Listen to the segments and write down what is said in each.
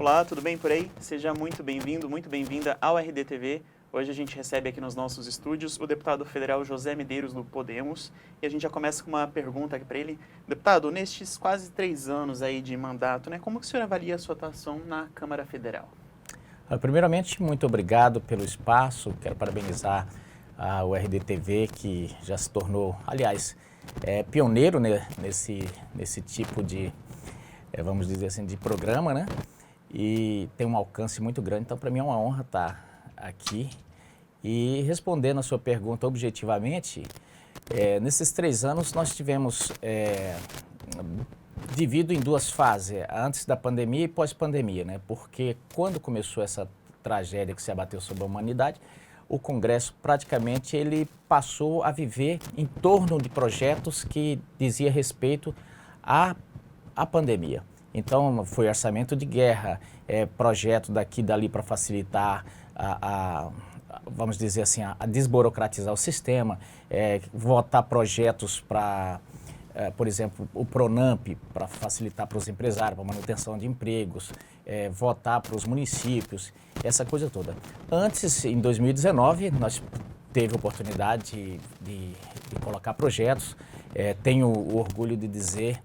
Olá, tudo bem por aí? Seja muito bem-vindo, muito bem-vinda ao RDTV. Hoje a gente recebe aqui nos nossos estúdios o deputado federal José Medeiros do Podemos e a gente já começa com uma pergunta aqui para ele. Deputado, nestes quase 3 anos aí de mandato, como que o senhor avalia a sua atuação na Câmara Federal? Primeiramente, muito obrigado pelo espaço. Quero parabenizar o RDTV, que já se tornou, aliás, pioneiro nesse tipo de, vamos dizer assim, de programa, né? E tem um alcance muito grande. Então, para mim é uma honra estar aqui. E respondendo a sua pergunta objetivamente, nesses 3 anos nós tivemos dividido em 2 fases, antes da pandemia e pós-pandemia, né? Porque quando começou essa tragédia que se abateu sobre a humanidade, o Congresso praticamente ele passou a viver em torno de projetos que dizia respeito à pandemia. Então, foi orçamento de guerra, projeto daqui e dali para facilitar vamos dizer assim, a desburocratizar o sistema, votar projetos para, por exemplo, o PRONAMP, para facilitar para os empresários, para manutenção de empregos, votar para os municípios, essa coisa toda. Antes, em 2019, nós teve a oportunidade de colocar projetos. Tenho o orgulho de dizer,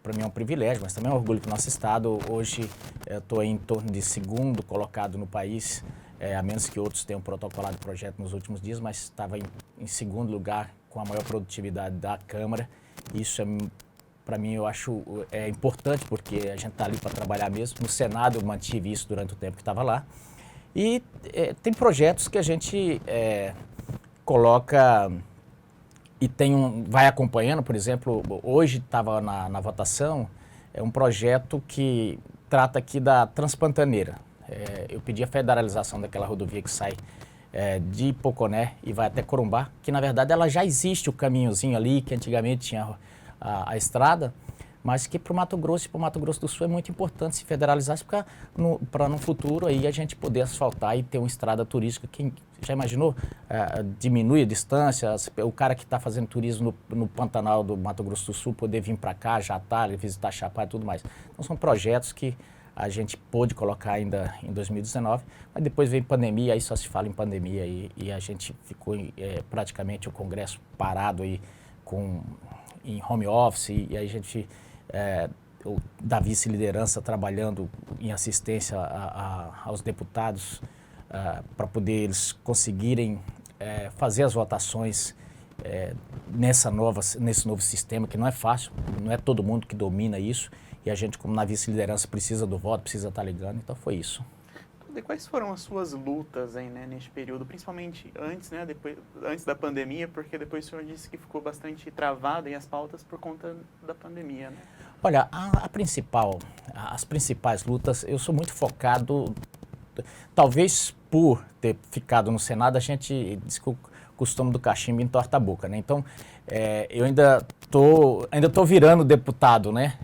para mim é um privilégio, mas também é um orgulho que o nosso estado, hoje estou em torno de 2º colocado no país, a menos que outros tenham protocolado projeto nos últimos dias, mas estava em 2º lugar com a maior produtividade da Câmara. Isso para mim eu acho importante, porque a gente está ali para trabalhar mesmo. No Senado eu mantive isso durante o tempo que estava lá. E tem projetos que a gente coloca e vai acompanhando. Por exemplo, hoje estava na votação um projeto que trata aqui da Transpantaneira. Eu pedi a federalização daquela rodovia que sai de Poconé e vai até Corumbá, que na verdade ela já existe, o caminhozinho ali, que antigamente tinha a estrada, mas que para o Mato Grosso e para o Mato Grosso do Sul é muito importante se federalizar para no futuro aí a gente poder asfaltar e ter uma estrada turística. Quem já imaginou? Diminui a distância, o cara que está fazendo turismo no Pantanal do Mato Grosso do Sul poder vir para cá, Jatá, visitar Chapá e tudo mais. Então são projetos que a gente pôde colocar ainda em 2019, mas depois veio pandemia, aí só se fala em pandemia e a gente ficou praticamente o Congresso parado aí em home office, e aí a gente, da vice-liderança, trabalhando em assistência aos deputados para poder eles conseguirem fazer as votações nesse novo sistema, que não é fácil, não é todo mundo que domina isso, e a gente, como na vice-liderança, precisa do voto, precisa estar ligando, então foi isso. E quais foram as suas lutas aí, neste período, principalmente antes da pandemia, porque depois o senhor disse que ficou bastante travado em as pautas por conta da pandemia, né? Olha, as principais lutas, eu sou muito focado, talvez por ter ficado no Senado, a gente diz que o costume do cachimbo entorta a boca, né? Então, eu ainda tô virando deputado, né?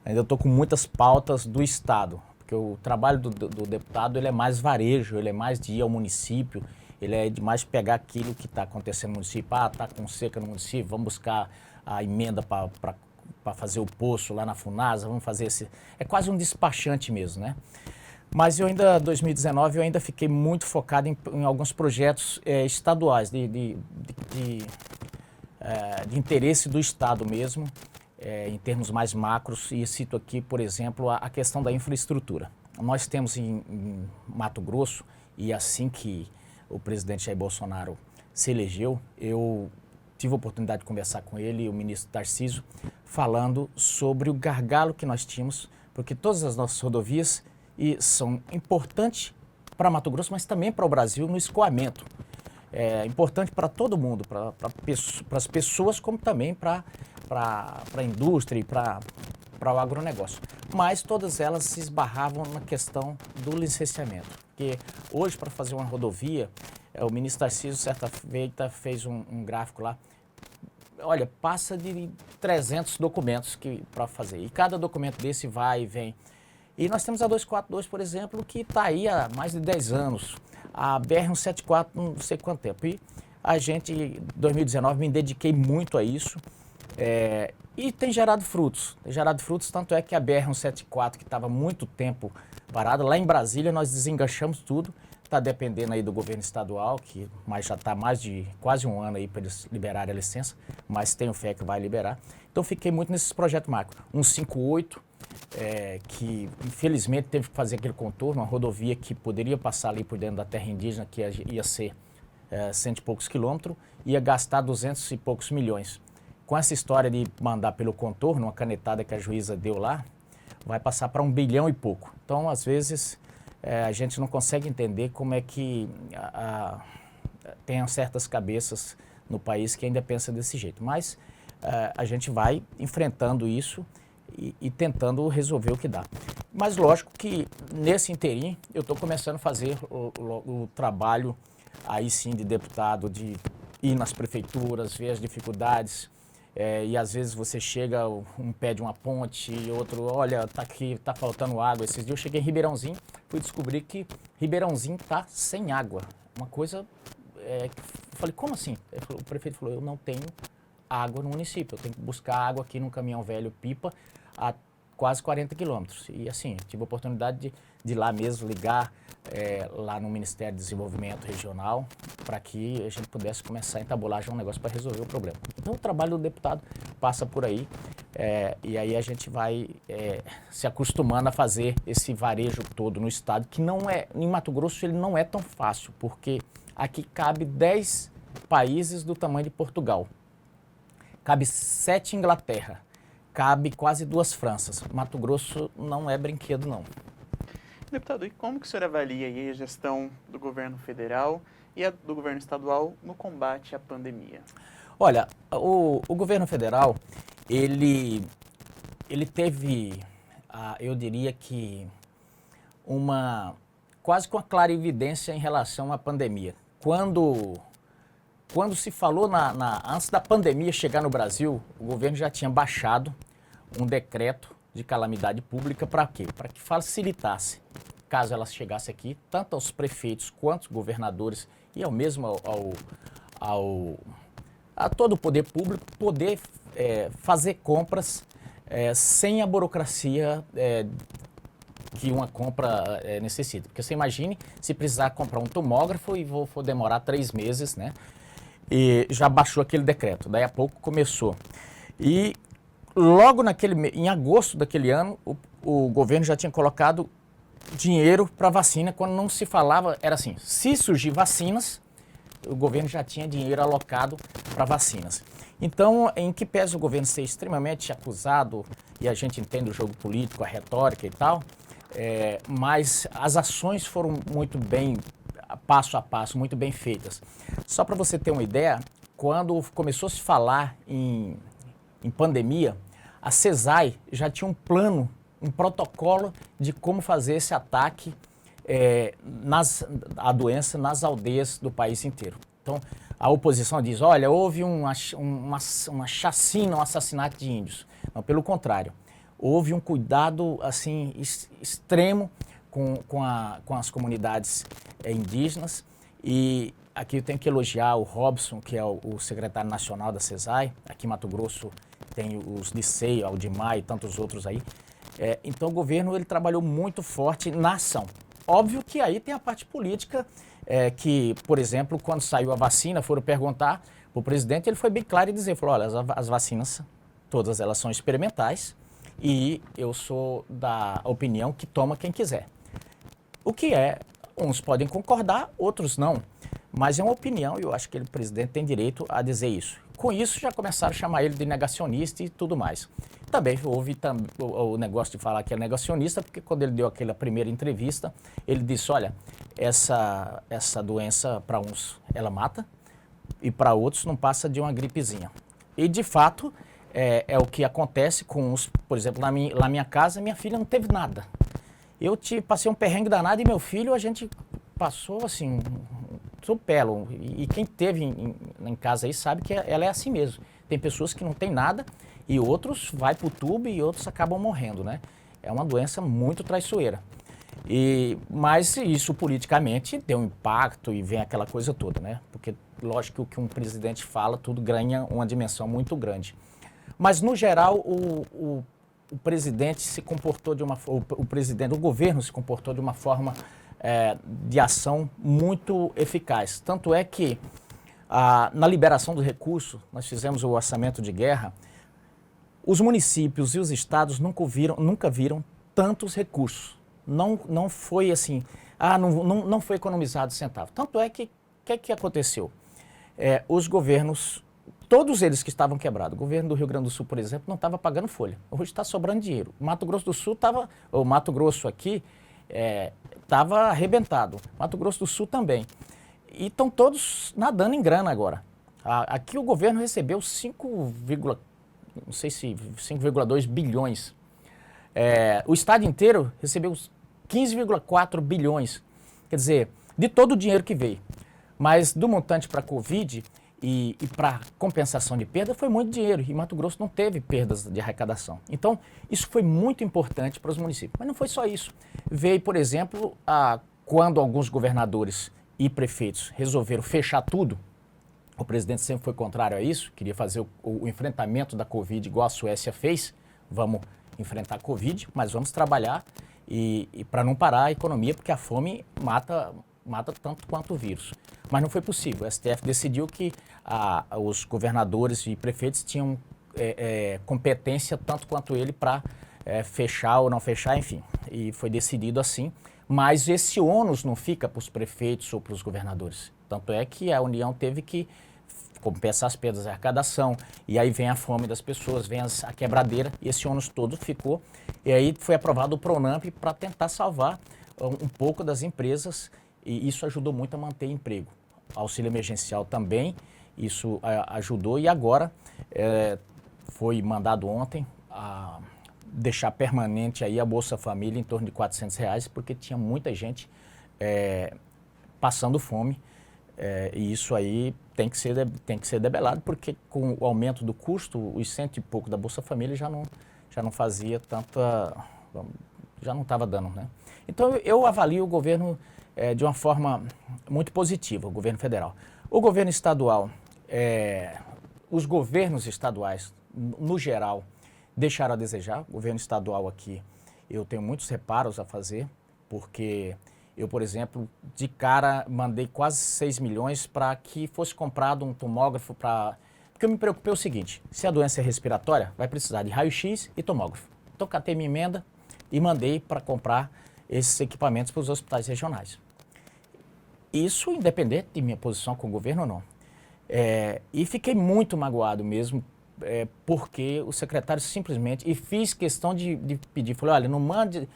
Ainda estou com muitas pautas do Estado, porque o trabalho do deputado ele é mais varejo, ele é mais de ir ao município, ele é de mais pegar aquilo que está acontecendo no município. Está com seca no município, vamos buscar a emenda para fazer o poço lá na Funasa, vamos fazer esse... É quase um despachante mesmo, né? Mas em 2019, eu ainda fiquei muito focado em alguns projetos estaduais, de interesse do Estado mesmo, em termos mais macros, e cito aqui, por exemplo, a questão da infraestrutura. Nós temos em Mato Grosso, e assim que o presidente Jair Bolsonaro se elegeu, eu tive a oportunidade de conversar com ele e o ministro Tarcísio, falando sobre o gargalo que nós tínhamos, porque todas as nossas rodovias são importantes para Mato Grosso, mas também para o Brasil no escoamento. É importante para todo mundo, para as pessoas, como também para a indústria e para o agronegócio. Mas todas elas se esbarravam na questão do licenciamento. Porque hoje, para fazer uma rodovia, o ministro Tarcísio, certa feita, fez um gráfico lá. Olha, passa de 300 documentos para fazer. E cada documento desse vai e vem. E nós temos a 242, por exemplo, que está aí há mais de 10 anos. A BR-174, não sei quanto tempo. E a gente, em 2019, me dediquei muito a isso. E tem gerado frutos. Tem gerado frutos, tanto é que a BR-174, que estava muito tempo parada, lá em Brasília nós desenganchamos tudo. Está dependendo aí do governo estadual, mas já está mais de quase um ano aí para eles liberarem a licença, mas tenho fé que vai liberar. Então fiquei muito nesses projetos macro. 158, que infelizmente teve que fazer aquele contorno, uma rodovia que poderia passar ali por dentro da terra indígena, que ia ser 100 e poucos quilômetros, ia gastar 200 e poucos milhões. Com essa história de mandar pelo contorno, uma canetada que a juíza deu lá, vai passar para 1 bilhão e pouco. Então, às vezes, a gente não consegue entender como é que tem certas cabeças no país que ainda pensam desse jeito. Mas a gente vai enfrentando isso e tentando resolver o que dá. Mas lógico que nesse interim eu estou começando a fazer o trabalho aí sim de deputado, de ir nas prefeituras, ver as dificuldades. E às vezes você chega, um pede uma ponte, outro, olha, tá aqui, tá faltando água. Esses dias eu cheguei em Ribeirãozinho, fui descobrir que Ribeirãozinho tá sem água. Uma coisa, eu falei, como assim? O prefeito falou, eu não tenho água no município, eu tenho que buscar água aqui num caminhão velho pipa a quase 40 quilômetros. E assim, tive a oportunidade de ir lá mesmo, ligar lá no Ministério do Desenvolvimento Regional, para que a gente pudesse começar a entabular já um negócio para resolver o problema. Então o trabalho do deputado passa por aí, e aí a gente vai se acostumando a fazer esse varejo todo no estado, que não é, em Mato Grosso ele não é tão fácil, porque aqui cabe 10 países do tamanho de Portugal, cabe 7 Inglaterra, cabe quase 2 Franças. Mato Grosso não é brinquedo, não. Deputado, e como que o senhor avalia aí a gestão do governo federal e a do governo estadual no combate à pandemia? Olha, o governo federal, ele teve, eu diria que, quase com uma clarividência em relação à pandemia. Quando se falou, antes da pandemia chegar no Brasil, o governo já tinha baixado um decreto de calamidade pública para quê? Para que facilitasse, caso ela chegasse aqui, tanto aos prefeitos quanto aos governadores e ao mesmo a todo o poder público, poder fazer compras sem a burocracia que uma compra necessita. Porque você imagine se precisar comprar um tomógrafo e for demorar 3 meses, né? E já baixou aquele decreto, daí a pouco começou. E logo em agosto daquele ano, o governo já tinha colocado dinheiro para vacina, quando não se falava, era assim, se surgir vacinas, o governo já tinha dinheiro alocado para vacinas. Então, em que pese o governo ser extremamente acusado, e a gente entende o jogo político, a retórica e tal, mas as ações foram muito bem, passo a passo, muito bem feitas. Só para você ter uma ideia, quando começou a se falar em pandemia, a CESAI já tinha um plano, um protocolo de como fazer esse ataque a doença nas aldeias do país inteiro. Então, a oposição diz, olha, houve uma chacina, um assassinato de índios. Não, pelo contrário, houve um cuidado assim extremo com as comunidades indígenas. E aqui eu tenho que elogiar o Robson, que é o secretário nacional da CESAI. Aqui em Mato Grosso tem os Licei, Aldimar e tantos outros aí. Então o governo ele trabalhou muito forte na ação. Óbvio que aí tem a parte política, que, por exemplo, quando saiu a vacina, foram perguntar para o presidente, ele foi bem claro e dizer, falou, olha, as vacinas, todas elas são experimentais e eu sou da opinião que toma quem quiser. O que uns podem concordar, outros não, mas é uma opinião e eu acho que o presidente tem direito a dizer isso. Com isso, já começaram a chamar ele de negacionista e tudo mais. Também houve o negócio de falar que é negacionista, porque quando ele deu aquela primeira entrevista, ele disse, olha, essa doença para uns ela mata e para outros não passa de uma gripezinha. E de fato, é o que acontece com os, por exemplo, lá na minha casa, minha filha não teve nada. Eu passei um perrengue danado e meu filho, a gente passou assim, supelo. E quem teve em casa aí sabe que ela é assim mesmo. Tem pessoas que não tem nada e outros vai pro tubo e outros acabam morrendo, né? É uma doença muito traiçoeira. Mas isso politicamente tem um impacto e vem aquela coisa toda, né? Porque lógico que o que um presidente fala, tudo ganha uma dimensão muito grande. Mas, no geral, o presidente se comportou o governo se comportou de uma forma de ação muito eficaz. Tanto é que, na liberação do recurso, nós fizemos o orçamento de guerra, os municípios e os estados nunca viram tantos recursos. Não foi assim, não foi economizado centavo. Tanto é que, o que aconteceu? Os governos, todos eles que estavam quebrados, o governo do Rio Grande do Sul, por exemplo, não estava pagando folha. Hoje está sobrando dinheiro. O Mato Grosso do Sul o Mato Grosso aqui estava arrebentado. Mato Grosso do Sul também. E estão todos nadando em grana agora. Aqui o governo recebeu 5,2 bilhões. O estado inteiro recebeu 15,4 bilhões. Quer dizer, de todo o dinheiro que veio. Mas do montante para a Covid e para compensação de perda foi muito dinheiro. E Mato Grosso não teve perdas de arrecadação. Então, isso foi muito importante para os municípios. Mas não foi só isso. Veio, por exemplo, quando alguns governadores e prefeitos resolveram fechar tudo, o presidente sempre foi contrário a isso, queria fazer o enfrentamento da Covid igual a Suécia fez. Vamos enfrentar a Covid, mas vamos trabalhar e para não parar a economia, porque a fome mata tanto quanto o vírus. Mas não foi possível. O STF decidiu que os governadores e prefeitos tinham competência tanto quanto ele para fechar ou não fechar, enfim. E foi decidido assim. Mas esse ônus não fica para os prefeitos ou para os governadores. Tanto é que a União teve que compensar as perdas de arrecadação, e aí vem a fome das pessoas, vem a quebradeira, e esse ônus todo ficou. E aí foi aprovado o PRONAMP para tentar salvar um pouco das empresas, e isso ajudou muito a manter emprego. Auxílio emergencial também, isso ajudou, e agora foi mandado ontem a deixar permanente aí a Bolsa Família em torno de R$400, porque tinha muita gente passando fome, e isso aí tem que ser debelado, porque com o aumento do custo, os cento e pouco da Bolsa Família já não fazia tanta, já não estava dando, né? Então eu avalio o governo de uma forma muito positiva, o governo federal. O governo estadual, os governos estaduais, no geral, deixaram a desejar. O governo estadual aqui, eu tenho muitos reparos a fazer, porque eu, por exemplo, de cara mandei quase 6 milhões para que fosse comprado um tomógrafo para... Porque eu me preocupei o seguinte, se a doença é respiratória, vai precisar de raio-x e tomógrafo. Então, catei minha emenda e mandei para comprar esses equipamentos para os hospitais regionais. Isso independente de minha posição com o governo ou não. E fiquei muito magoado mesmo, porque o secretário simplesmente, e fiz questão de pedir, falei, olha, não mande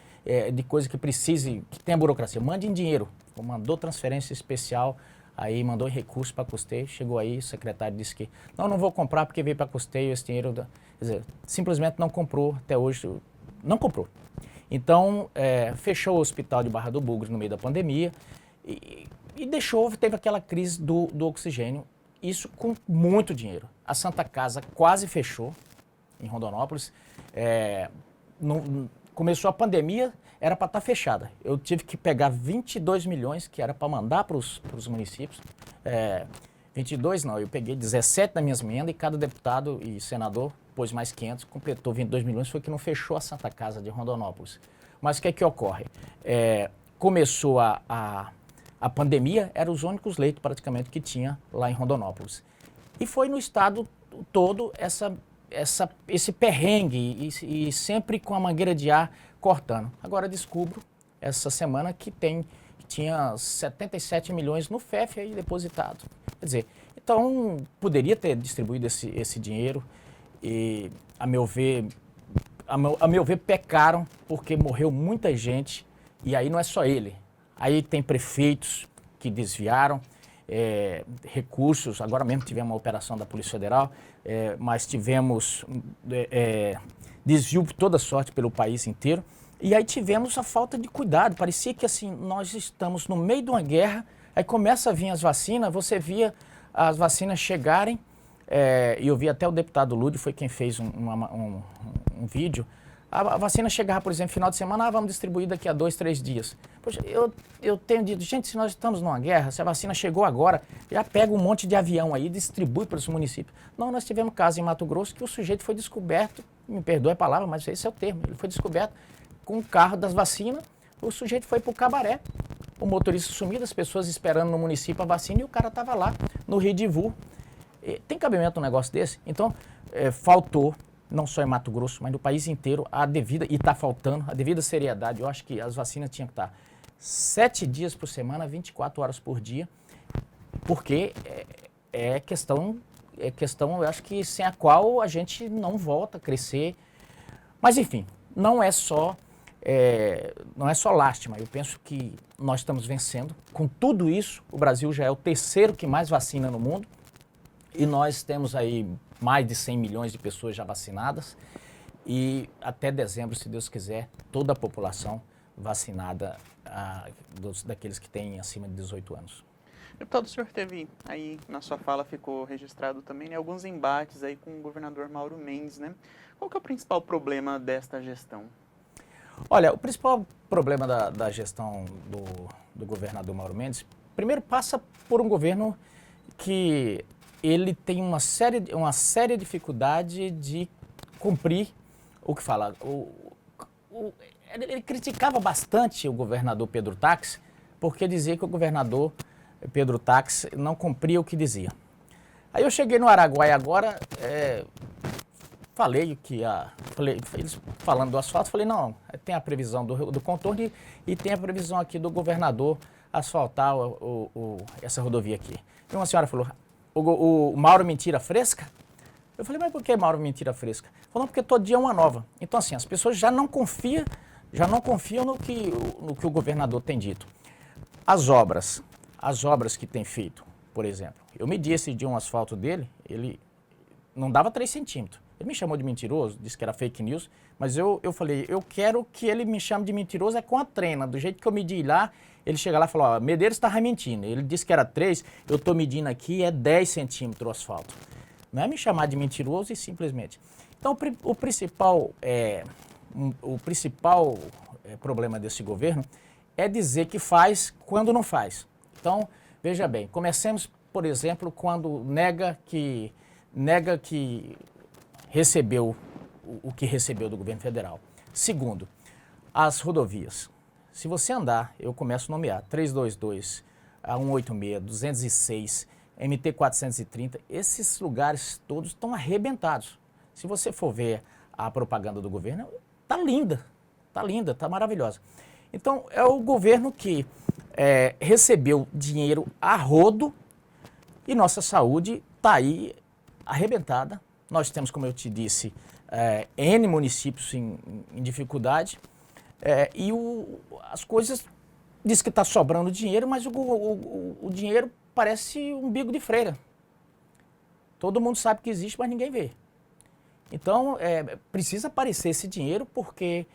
de coisa que precise, que tenha burocracia, mande em dinheiro. Mandou transferência especial, aí mandou recurso para custeio, chegou aí, o secretário disse que não vou comprar porque veio para custeio esse dinheiro, quer dizer, simplesmente não comprou, até hoje, não comprou. Então, fechou o hospital de Barra do Bugre no meio da pandemia e teve aquela crise do oxigênio, isso com muito dinheiro. A Santa Casa quase fechou em Rondonópolis. Começou a pandemia, era para estar fechada. Eu tive que pegar 22 milhões, que era para mandar para os municípios. 22 não, eu peguei 17 das minhas emendas e cada deputado e senador pôs mais 500, completou 22 milhões, foi que não fechou a Santa Casa de Rondonópolis. Mas o que é que ocorre? Começou a pandemia, eram os únicos leitos praticamente que tinha lá em Rondonópolis. E foi no estado todo esse perrengue e sempre com a mangueira de ar cortando. Agora descubro essa semana que tinha 77 milhões no FEF aí depositado. Quer dizer, então poderia ter distribuído esse dinheiro e, a meu ver, pecaram porque morreu muita gente e aí não é só ele. Aí tem prefeitos que desviaram recursos, agora mesmo tivemos uma operação da Polícia Federal, mas tivemos desvio de toda sorte pelo país inteiro. E aí tivemos a falta de cuidado, parecia que assim, nós estamos no meio de uma guerra, aí começa a vir as vacinas, você via as vacinas chegarem, e eu vi até o deputado Lúdio, foi quem fez um vídeo, A vacina chegava, por exemplo, final de semana, vamos distribuir daqui a 2, 3 dias. Poxa, eu tenho dito, gente, se nós estamos numa guerra, se a vacina chegou agora, já pega um monte de avião aí e distribui para os municípios. Não, nós tivemos caso em Mato Grosso que o sujeito foi descoberto, me perdoe a palavra, mas esse é o termo, ele foi descoberto com o carro das vacinas, o sujeito foi para o cabaré, o motorista sumido, as pessoas esperando no município a vacina e o cara estava lá no Rio de Vu. Tem cabimento um negócio desse? Então, faltou, não só em Mato Grosso, mas no país inteiro, a devida, e está faltando, a devida seriedade. Eu acho que as vacinas tinham que estar 7 dias por semana, 24 horas por dia, porque é questão, eu acho que sem a qual a gente não volta a crescer. Mas, enfim, não é só lástima. Eu penso que nós estamos vencendo. Com tudo isso, o Brasil já é o terceiro que mais vacina no mundo, e nós temos aí mais de 100 milhões de pessoas já vacinadas e até dezembro, se Deus quiser, toda a população vacinada daqueles que têm acima de 18 anos. Deputado, o senhor teve aí, na sua fala ficou registrado também, né, alguns embates aí com o governador Mauro Mendes, né? Qual que é o principal problema desta gestão? Olha, o principal problema da gestão do governador Mauro Mendes, primeiro passa por um governo que ele tem uma séria dificuldade de cumprir o que fala. Ele criticava bastante o governador Pedro Táxi, porque dizia que o governador Pedro Táxi não cumpria o que dizia. Aí eu cheguei no Araguaia agora, eles falando do asfalto, falei, não, tem a previsão do contorno e tem a previsão aqui do governador asfaltar essa rodovia aqui. E uma senhora falou, o Mauro mentira fresca? Eu falei, mas por que Mauro mentira fresca? Falou, porque todo dia é uma nova. Então, assim, as pessoas já não confiam no que o governador tem dito. As obras que tem feito, por exemplo, eu medi esse dia um asfalto dele, ele não dava 3 centímetros. Ele me chamou de mentiroso, disse que era fake news, mas eu falei, eu quero que ele me chame de mentiroso com a trena, do jeito que eu medi lá. Ele chega lá e fala, Medeiros estava mentindo. Ele disse que era 3, eu estou medindo aqui, é 10 centímetros o asfalto. Não é me chamar de mentiroso e simplesmente. Então, o principal problema desse governo é dizer que faz quando não faz. Então, veja bem, comecemos, por exemplo, quando nega que recebeu o que recebeu do governo federal. Segundo, as rodovias. Se você andar, eu começo a nomear, 322, a 186, 206, MT-430, esses lugares todos estão arrebentados. Se você for ver a propaganda do governo, tá linda, tá maravilhosa. Então, é o governo que recebeu dinheiro a rodo e nossa saúde está aí arrebentada. Nós temos, como eu te disse, N municípios em dificuldade. As coisas, diz que está sobrando dinheiro, mas o dinheiro parece um umbigo de freira. Todo mundo sabe que existe, mas ninguém vê. Então, precisa aparecer esse dinheiro porque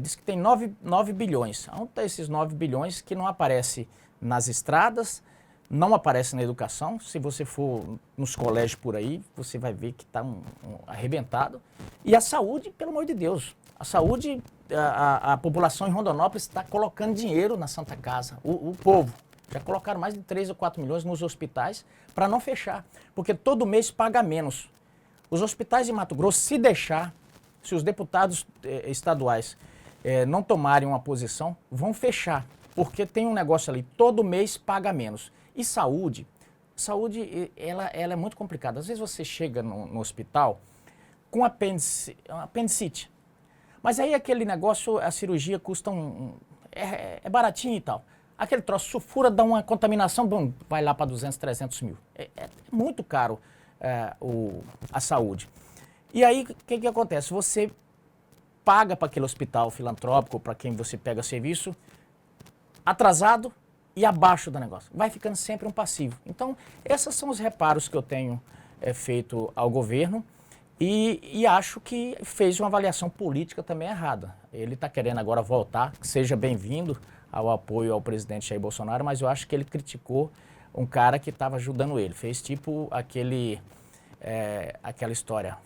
diz que tem 9 bilhões. Onde estão esses 9 bilhões que não aparece nas estradas, não aparece na educação? Se você for nos colégios por aí, você vai ver que está arrebentado. E a saúde, pelo amor de Deus, a saúde, a população em Rondonópolis está colocando dinheiro na Santa Casa, o povo. Já colocaram mais de 3 ou 4 milhões nos hospitais para não fechar, porque todo mês paga menos. Os hospitais de Mato Grosso, se deixar, se os deputados estaduais não tomarem uma posição, vão fechar, porque tem um negócio ali, todo mês paga menos. E saúde, ela é muito complicada. Às vezes você chega no hospital com apendicite, mas aí aquele negócio, a cirurgia custa é baratinho e tal. Aquele troço sulfura, dá uma contaminação, bom, vai lá para 200, 300 mil. É muito caro a saúde. E aí, o que acontece? Você paga para aquele hospital filantrópico, para quem você pega serviço, atrasado e abaixo do negócio. Vai ficando sempre um passivo. Então, esses são os reparos que eu tenho feito ao governo e acho que fez uma avaliação política também errada. Ele está querendo agora voltar, que seja bem-vindo ao apoio ao presidente Jair Bolsonaro, mas eu acho que ele criticou um cara que estava ajudando ele. Fez tipo aquela história,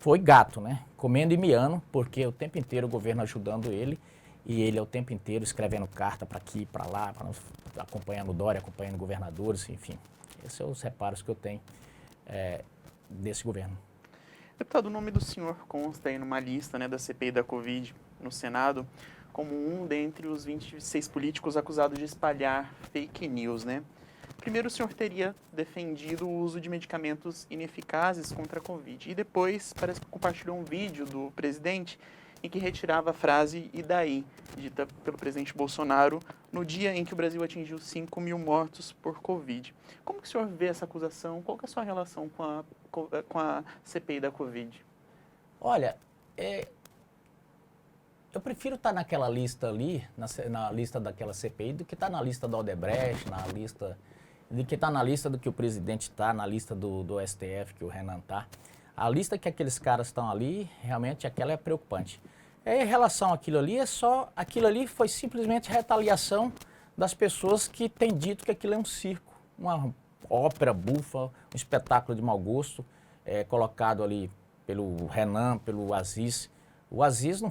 foi gato, né? Comendo e miando, porque o tempo inteiro o governo ajudando ele e ele o tempo inteiro escrevendo carta para aqui, para lá, acompanhando o Dória, acompanhando governadores, enfim. Esses são os reparos que eu tenho desse governo. Deputado, o nome do senhor consta aí numa lista, né, da CPI da Covid no Senado como um dentre os 26 políticos acusados de espalhar fake news, né? Primeiro, o senhor teria defendido o uso de medicamentos ineficazes contra a Covid. E depois, parece que compartilhou um vídeo do presidente em que retirava a frase "e daí", dita pelo presidente Bolsonaro, no dia em que o Brasil atingiu 5 mil mortos por Covid. Como que o senhor vê essa acusação? Qual que é a sua relação com a CPI da Covid? Olha, eu prefiro estar naquela lista ali, na lista daquela CPI, do que estar na lista da Odebrecht, do que estar na lista do que o presidente está, na lista do STF, que o Renan está. A lista que aqueles caras estão ali, realmente aquela é preocupante. Em relação àquilo ali, aquilo ali foi simplesmente retaliação das pessoas que têm dito que aquilo é um circo, uma ópera bufa, um espetáculo de mau gosto, colocado ali pelo Renan, pelo Aziz. O Aziz não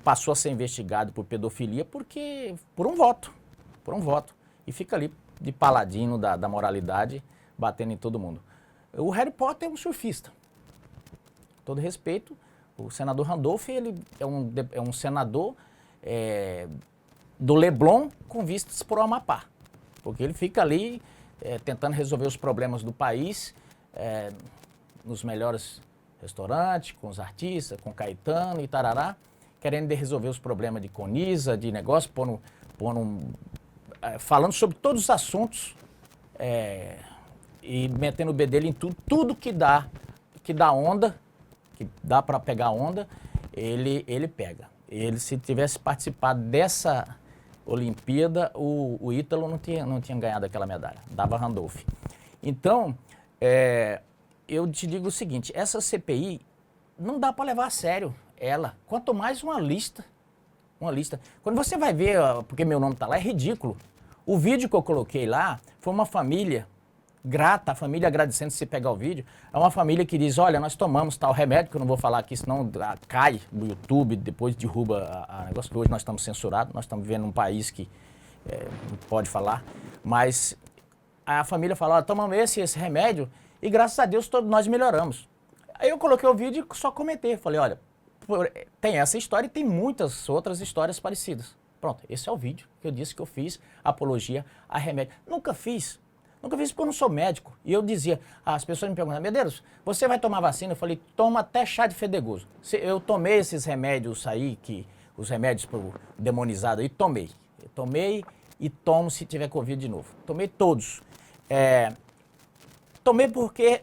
passou a ser investigado por pedofilia por um voto. E fica ali de paladino da moralidade, batendo em todo mundo. O Harry Potter é um surfista. Todo respeito, o senador Randolph, ele é um senador do Leblon com vistas para o Amapá. Porque ele fica ali tentando resolver os problemas do país, nos melhores restaurantes, com os artistas, com Caetano e tarará, querendo resolver os problemas de Conisa, de negócio, falando sobre todos os assuntos e metendo o bedelho em tudo que dá onda, que dá para pegar onda, ele pega. Ele, se tivesse participado dessa Olimpíada, o Ítalo não tinha ganhado aquela medalha, dava Randolph. Então, eu te digo o seguinte, essa CPI não dá para levar a sério ela, quanto mais uma lista. Quando você vai ver, porque meu nome está lá, é ridículo. O vídeo que eu coloquei lá foi uma família grata, a família agradecendo se pegar o vídeo. É uma família que diz, olha, nós tomamos tal remédio, que eu não vou falar aqui, senão cai no YouTube, depois derruba a negócio, que hoje nós estamos censurados, nós estamos vivendo num país que não pode falar, mas a família fala, olha, tomamos esse remédio e graças a Deus todos nós melhoramos. Aí eu coloquei o vídeo e só comentei, falei, olha, tem essa história e tem muitas outras histórias parecidas. Pronto, esse é o vídeo que eu disse que eu fiz apologia a remédio. Nunca fiz porque eu não sou médico. E eu dizia, as pessoas me perguntam, Medeiros, você vai tomar vacina? Eu falei, toma até chá de fedegoso. Eu tomei esses remédios aí, os remédios demonizados aí, tomei. Eu tomei e tomo se tiver Covid de novo. Tomei todos. Tomei porque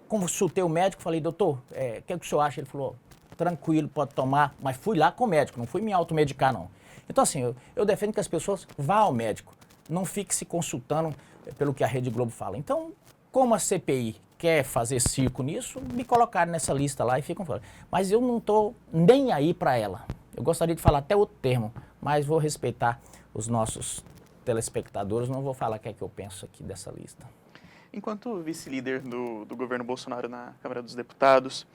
consultei o médico, falei, doutor, o que o senhor acha? Ele falou, tranquilo, pode tomar, mas fui lá com o médico, não fui me automedicar, não. Então, assim, eu defendo que as pessoas vá ao médico, não fique se consultando pelo que a Rede Globo fala. Então, como a CPI quer fazer circo nisso, me colocaram nessa lista lá e ficam fora. Mas eu não estou nem aí para ela. Eu gostaria de falar até outro termo, mas vou respeitar os nossos telespectadores, não vou falar o que é que eu penso aqui dessa lista. Enquanto vice-líder do governo Bolsonaro na Câmara dos Deputados,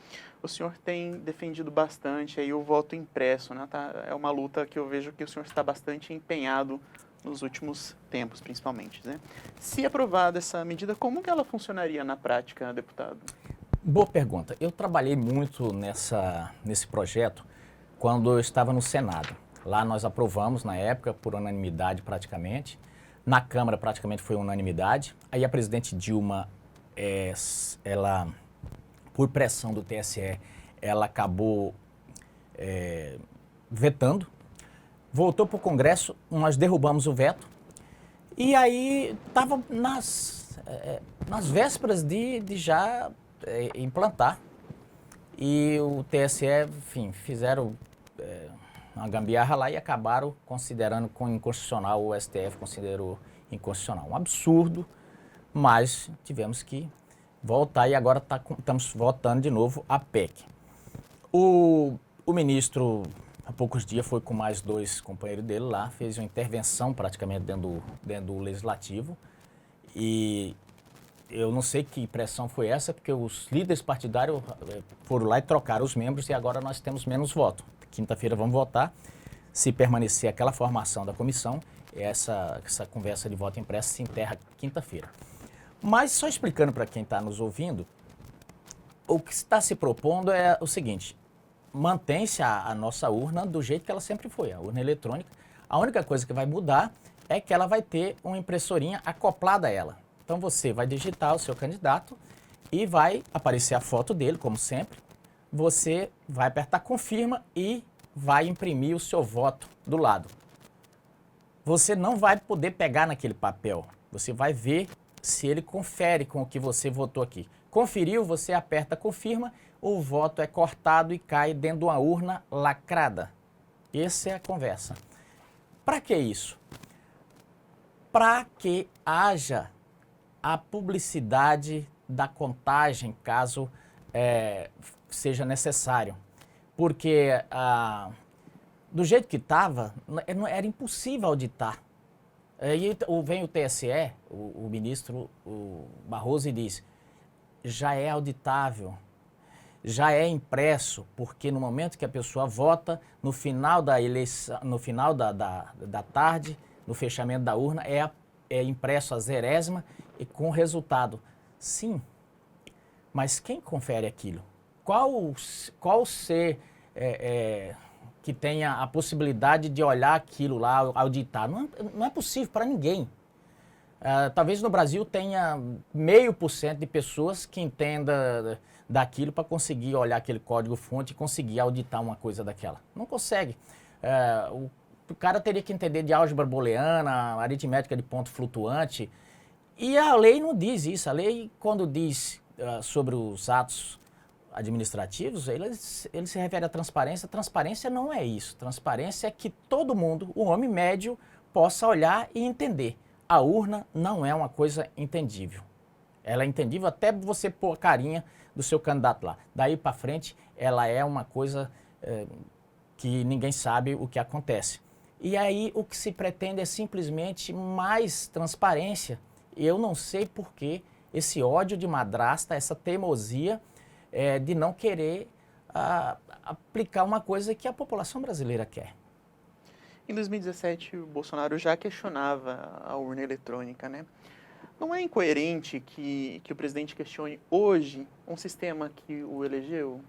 o senhor tem defendido bastante aí o voto impresso, né? É uma luta que eu vejo que o senhor está bastante empenhado nos últimos tempos, principalmente, né? Se aprovada essa medida, como que ela funcionaria na prática, deputado? Boa pergunta. Eu trabalhei muito nesse projeto quando eu estava no Senado. Lá nós aprovamos, na época, por unanimidade praticamente. Na Câmara praticamente foi unanimidade. Aí a presidente Dilma, ela, por pressão do TSE, ela acabou vetando. Voltou para o Congresso, nós derrubamos o veto. E aí estava nas vésperas de já implantar. E o TSE, enfim, fizeram uma gambiarra lá e acabaram considerando inconstitucional, o STF considerou inconstitucional. Um absurdo, mas tivemos que voltar e agora estamos votando de novo a PEC. O ministro, há poucos dias, foi com mais 2 companheiros dele lá, fez uma intervenção praticamente dentro do Legislativo e eu não sei que pressão foi essa, porque os líderes partidários foram lá e trocaram os membros e agora nós temos menos voto. Quinta-feira vamos votar. Se permanecer aquela formação da comissão, essa conversa de voto impresso se enterra quinta-feira. Mas só explicando para quem está nos ouvindo, o que está se propondo é o seguinte: mantém-se a nossa urna do jeito que ela sempre foi, a urna eletrônica. A única coisa que vai mudar é que ela vai ter uma impressorinha acoplada a ela. Então você vai digitar o seu candidato e vai aparecer a foto dele, como sempre. Você vai apertar confirma e vai imprimir o seu voto do lado. Você não vai poder pegar naquele papel. Você vai ver se ele confere com o que você votou aqui. Conferiu, você aperta confirma, o voto é cortado e cai dentro de uma urna lacrada. Essa é a conversa. Para que isso? Para que haja a publicidade da contagem, caso seja necessário. Porque do jeito que estava, era impossível auditar. Aí vem o TSE, o ministro o Barroso, e diz: já é auditável, já é impresso, porque no momento que a pessoa vota, no final da eleição, no final da tarde, no fechamento da urna, é impresso a zerésima e com resultado. Sim, mas quem confere aquilo? Qual ser que tenha a possibilidade de olhar aquilo lá, auditar? Não é possível para ninguém. Talvez no Brasil tenha 0,5% de pessoas que entenda daquilo para conseguir olhar aquele código-fonte e conseguir auditar uma coisa daquela. Não consegue. O cara teria que entender de álgebra booleana, aritmética de ponto flutuante. E a lei não diz isso. A lei, quando diz sobre os atos administrativos, ele se refere à transparência. Transparência não é isso. Transparência é que todo mundo, o homem médio, possa olhar e entender. A urna não é uma coisa entendível. Ela é entendível até você pôr a carinha do seu candidato lá. Daí para frente, ela é uma coisa que ninguém sabe o que acontece. E aí o que se pretende é simplesmente mais transparência. Eu não sei por que esse ódio de madrasta, essa teimosia de não querer aplicar uma coisa que a população brasileira quer. Em 2017, o Bolsonaro já questionava a urna eletrônica, né? Não é incoerente que o presidente questione hoje um sistema que o elegeu?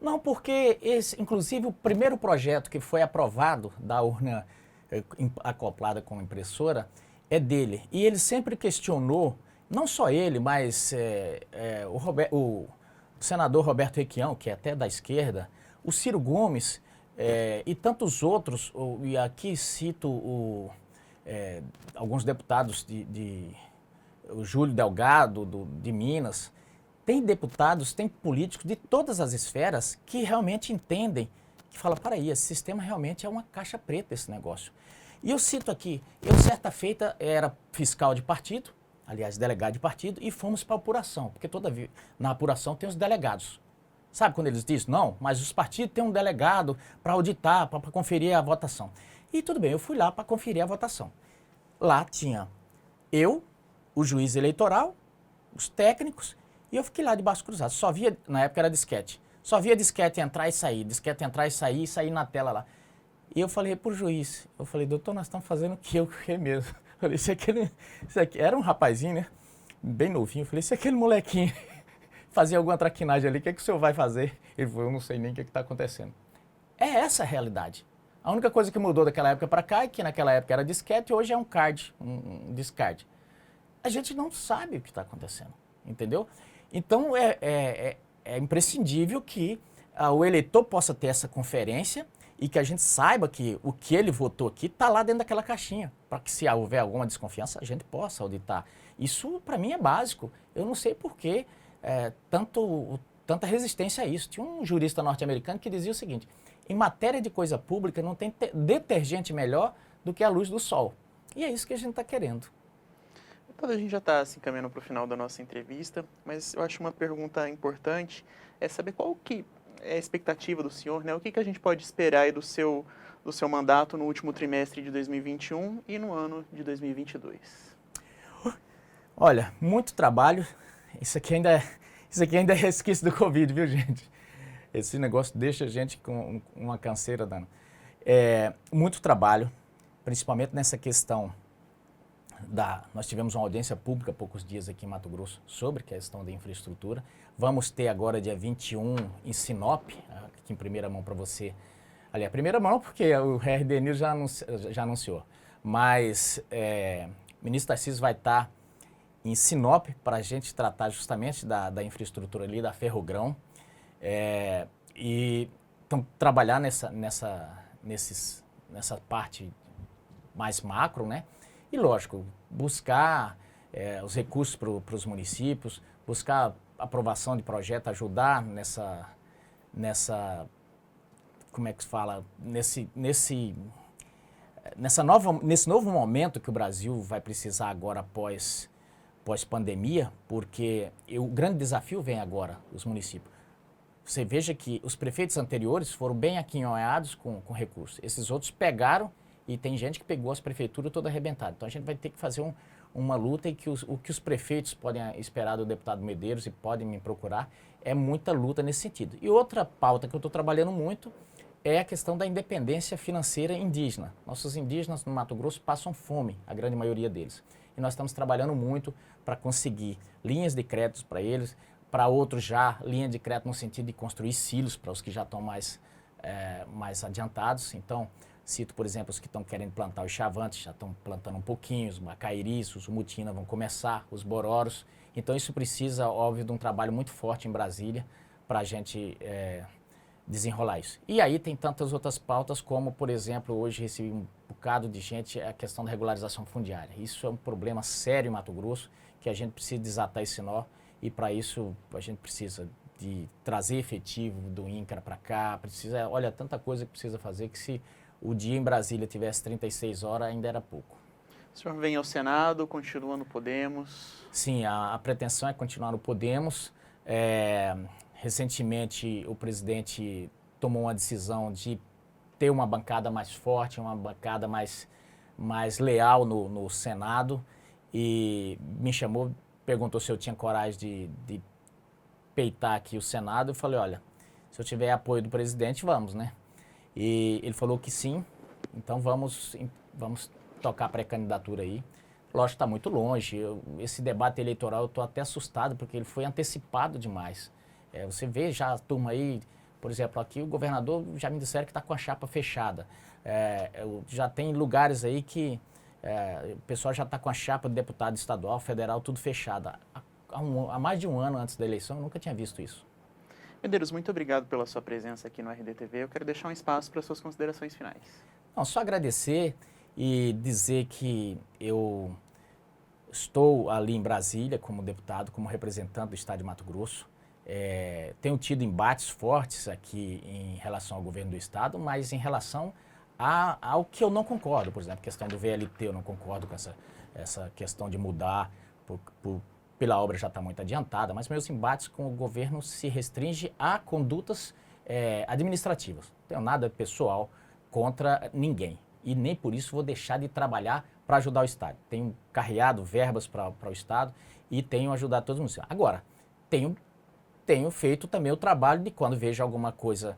Não, porque inclusive o primeiro projeto que foi aprovado da urna acoplada com impressora é dele. E ele sempre questionou, não só ele, mas o senador Roberto Requião, que é até da esquerda, o Ciro Gomes e tantos outros, e aqui cito alguns deputados o Júlio Delgado, de Minas. Tem deputados, tem políticos de todas as esferas que realmente entendem, que falam, para aí, esse sistema realmente é uma caixa preta, esse negócio. E eu cito aqui, eu certa feita era fiscal de partido, aliás, delegado de partido, e fomos para a apuração, porque na apuração tem os delegados. Sabe quando eles dizem, não, mas os partidos têm um delegado para auditar, para conferir a votação. E tudo bem, eu fui lá para conferir a votação. Lá tinha eu, o juiz eleitoral, os técnicos, e eu fiquei lá de braços cruzados. Só via, na época era disquete, só via disquete entrar e sair, disquete entrar e sair na tela lá. E eu falei pro juiz, eu falei, doutor, nós estamos fazendo o que mesmo? Eu falei, isso aqui era um rapazinho, né? Bem novinho. Eu falei, se aquele molequinho fazia alguma traquinagem ali, o que o senhor vai fazer? Ele falou, eu não sei nem o que está acontecendo. É essa a realidade. A única coisa que mudou daquela época para cá é que naquela época era disquete e hoje é um card, um discard. A gente não sabe o que está acontecendo, entendeu? Então é imprescindível que o eleitor possa ter essa conferência e que a gente saiba que o que ele votou aqui está lá dentro daquela caixinha, para que se houver alguma desconfiança, a gente possa auditar. Isso, para mim, é básico. Eu não sei por que tanta resistência a isso. Tinha um jurista norte-americano que dizia o seguinte, em matéria de coisa pública não tem detergente melhor do que a luz do sol. E é isso que a gente está querendo. Então, a gente já está se encaminhando para o final da nossa entrevista, mas eu acho uma pergunta importante é saber qual que é a expectativa do senhor, né? O que a gente pode esperar aí do seu mandato no último trimestre de 2021 e no ano de 2022? Olha, muito trabalho. Isso aqui ainda é resquício do Covid, viu, gente? Esse negócio deixa a gente com uma canseira dando. Muito trabalho, principalmente nessa questão nós tivemos uma audiência pública há poucos dias aqui em Mato Grosso sobre a questão da infraestrutura. Vamos ter agora dia 21 em Sinop, aqui em primeira mão para você. Aliás, primeira mão porque o RD News já anunciou. Mas o ministro Tarcísio vai estar em Sinop para a gente tratar justamente da infraestrutura ali, da Ferrogrão. E então, trabalhar nessa parte mais macro, né? E, lógico, buscar os recursos para os municípios, buscar aprovação de projeto, ajudar como é que se fala, nesse novo momento que o Brasil vai precisar agora pós-pandemia, porque o grande desafio vem agora, os municípios. Você veja que os prefeitos anteriores foram bem aquinhoados com recursos. Esses outros pegaram e tem gente que pegou as prefeituras toda arrebentada. Então a gente vai ter que fazer uma luta e que o que os prefeitos podem esperar do deputado Medeiros e podem me procurar é muita luta nesse sentido. E outra pauta que eu estou trabalhando muito é a questão da independência financeira indígena. Nossos indígenas no Mato Grosso passam fome, a grande maioria deles. E nós estamos trabalhando muito para conseguir linhas de créditos para eles, para outros já linha de crédito no sentido de construir silos para os que já estão mais adiantados. Então, cito, por exemplo, os que estão querendo plantar os chavantes, já estão plantando um pouquinho, os macairis, os mutina vão começar, os bororos. Então, isso precisa, óbvio, de um trabalho muito forte em Brasília para a gente desenrolar isso. E aí tem tantas outras pautas como, por exemplo, hoje recebi um bocado de gente, a questão da regularização fundiária. Isso é um problema sério em Mato Grosso, que a gente precisa desatar esse nó e para isso a gente precisa de trazer efetivo do INCRA para cá, olha, tanta coisa que precisa fazer que se o dia em Brasília tivesse 36 horas, ainda era pouco. O senhor vem ao Senado, continua no Podemos? Sim, a pretensão é continuar no Podemos. Recentemente, o presidente tomou uma decisão de ter uma bancada mais forte, uma bancada mais leal no Senado e me chamou, perguntou se eu tinha coragem de peitar aqui o Senado. Eu falei, olha, se eu tiver apoio do presidente, vamos, né? E ele falou que sim, então vamos tocar a pré-candidatura aí. Lógico, está muito longe, esse debate eleitoral eu estou até assustado porque ele foi antecipado demais. Você vê já a turma aí, por exemplo, aqui o governador já me disseram que está com a chapa fechada. Já tem lugares aí que o pessoal já está com a chapa de deputado estadual, federal, tudo fechado. Há mais de um ano antes da eleição eu nunca tinha visto isso. Medeiros, muito obrigado pela sua presença aqui no RDTV. Eu quero deixar um espaço para suas considerações finais. Não, só agradecer e dizer que eu estou ali em Brasília como deputado, como representante do estado de Mato Grosso. Tenho tido embates fortes aqui em relação ao governo do estado, mas em relação ao que eu não concordo. Por exemplo, a questão do VLT, eu não concordo com essa questão de mudar pela obra já está muito adiantada, mas meus embates com o governo se restringem a condutas administrativas. Não tenho nada pessoal contra ninguém e nem por isso vou deixar de trabalhar para ajudar o Estado. Tenho carreado verbas para o Estado e tenho ajudado todos os municípios. Agora, tenho feito também o trabalho de quando vejo alguma coisa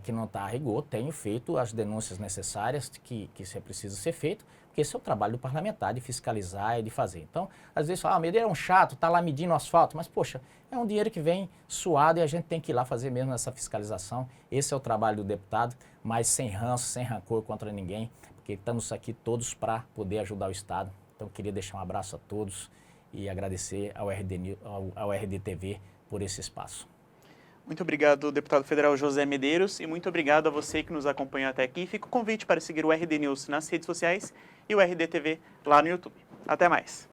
que não está a rigor, tenho feito as denúncias necessárias que isso precisa ser feito, porque esse é o trabalho do parlamentar, de fiscalizar e de fazer. Então, às vezes fala, Medeiros é um chato, está lá medindo o asfalto, mas, poxa, é um dinheiro que vem suado e a gente tem que ir lá fazer mesmo essa fiscalização. Esse é o trabalho do deputado, mas sem ranço, sem rancor contra ninguém, porque estamos aqui todos para poder ajudar o Estado. Então, eu queria deixar um abraço a todos e agradecer ao RDTV por esse espaço. Muito obrigado, deputado federal José Medeiros, e muito obrigado a você que nos acompanhou até aqui. Fica o convite para seguir o RD News nas redes sociais e o RDTV lá no YouTube. Até mais!